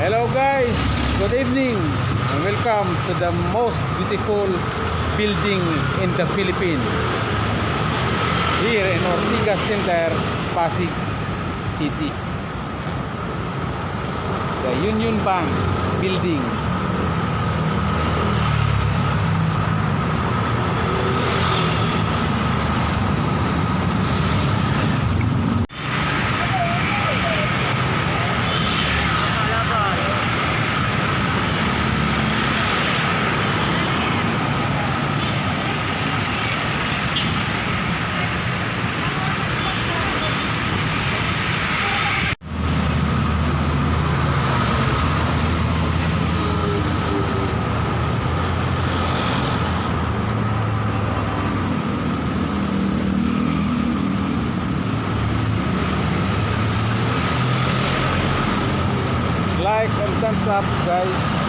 Hello guys, good evening and welcome to the most beautiful building in the Philippines. Here in Ortigas Center, Pasig City. The Union Bank building. Like and thumbs up guys.